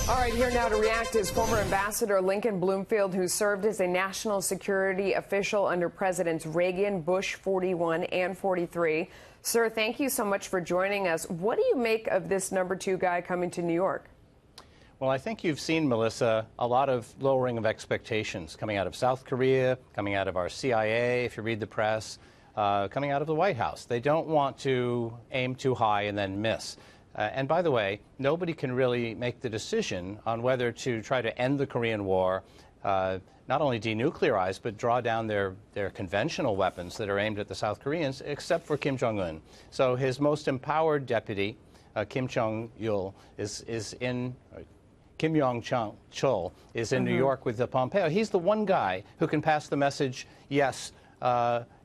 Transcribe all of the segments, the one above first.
All right, here now to react is former Ambassador Lincoln Bloomfield, who served as a national security official under Presidents Reagan, Bush 41 and 43. Sir, thank you so much for joining us. What do you make of this #2 guy coming to New York? Well, I think you've seen, Melissa, a lot of lowering of expectations coming out of South Korea, coming out of our CIA, if you read the press, coming out of the White House. They don't want to aim too high and then miss. And by the way, nobody can really make the decision on whether to try to end the Korean War, not only denuclearize, but draw down their conventional weapons that are aimed at the South Koreans, except for Kim Jong-un. So his most empowered deputy, Kim Yong Chol, is in New York with the Pompeo. He's the one guy who can pass the message, yes,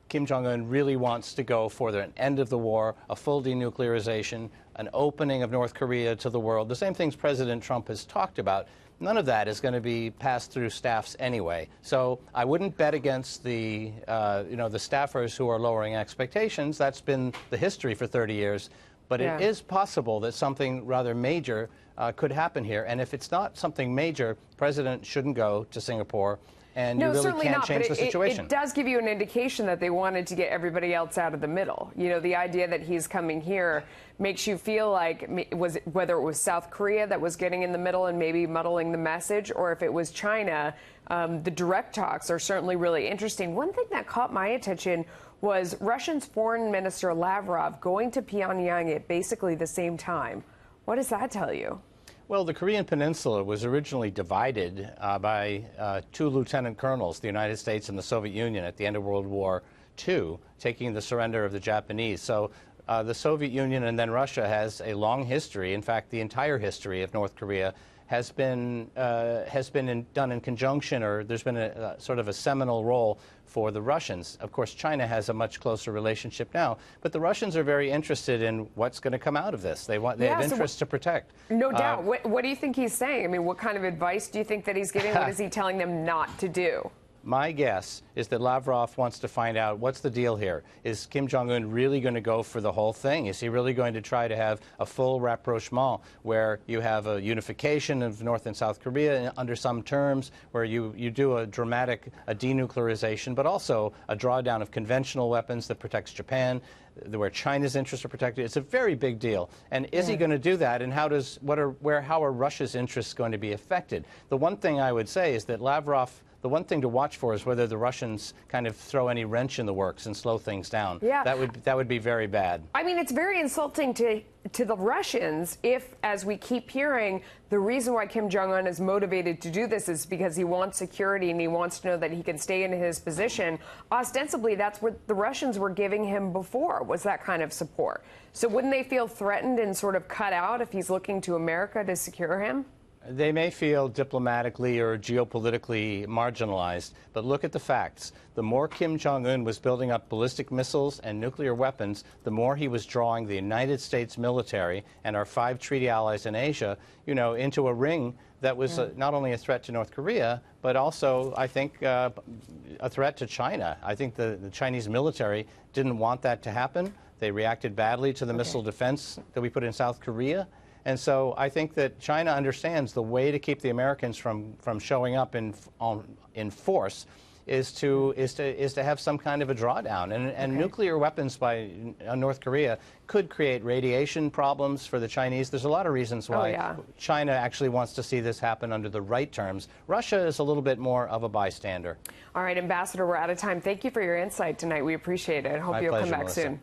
Kim Jong-un really wants to go for an end of the war, a full denuclearization, an opening of North Korea to the world, the same things President Trump has talked about. None of that is going to be passed through staffs anyway. So I wouldn't bet against the staffers who are lowering expectations. That's been the history for 30 years. But it is possible that something rather major could happen here. And if it's not something major, President shouldn't go to Singapore. And you really can't change the situation. It does give you an indication that they wanted to get everybody else out of the middle. You know, the idea that he's coming here makes you feel like whether it was South Korea that was getting in the middle and maybe muddling the message, or if it was China, the direct talks are certainly really interesting. One thing that caught my attention was Russia's Foreign Minister Lavrov going to Pyongyang at basically the same time. What does that tell you? Well, the Korean Peninsula was originally divided by two lieutenant colonels, the United States and the Soviet Union, at the end of World War II, taking the surrender of the Japanese. So the Soviet Union and then Russia has a long history. In fact, the entire history of North Korea has been done in conjunction, or there's been a sort of a seminal role for the Russians. Of course, China has a much closer relationship now, but the Russians are very interested in what's going to come out of this. They have interests to protect. No doubt. What do you think he's saying? I mean, what kind of advice do you think that he's giving? What is he telling them not to do? My guess is that Lavrov wants to find out what's the deal here. Is Kim Jong-un really going to go for the whole thing? Is he really going to try to have a full rapprochement where you have a unification of North and South Korea under some terms, where you do a dramatic denuclearization, but also a drawdown of conventional weapons that protects Japan, where China's interests are protected? It's a very big deal. And is he going to do that? And how are Russia's interests going to be affected? The one thing I would say is that Lavrov, the one thing to watch for is whether the Russians kind of throw any wrench in the works and slow things down. Yeah. That would be very bad. I mean, it's very insulting to the Russians if, as we keep hearing, the reason why Kim Jong-un is motivated to do this is because he wants security and he wants to know that he can stay in his position. Ostensibly, that's what the Russians were giving him before, was that kind of support. So wouldn't they feel threatened and sort of cut out if he's looking to America to secure him? They may feel diplomatically or geopolitically marginalized, but look at the facts. The more Kim Jong-un was building up ballistic missiles and nuclear weapons, the more he was drawing the United States military and our 5 treaty allies in Asia, into a ring that was not only a threat to North Korea, but also, I think, a threat to China. I think the Chinese military didn't want that to happen. They reacted badly to the missile defense that we put in South Korea. And so I think that China understands the way to keep the Americans from showing up in force is to have some kind of a drawdown. And nuclear weapons by North Korea could create radiation problems for the Chinese. There's a lot of reasons why China actually wants to see this happen under the right terms. Russia is a little bit more of a bystander. All right, Ambassador, we're out of time. Thank you for your insight tonight. We appreciate it. I hope you'll come back soon.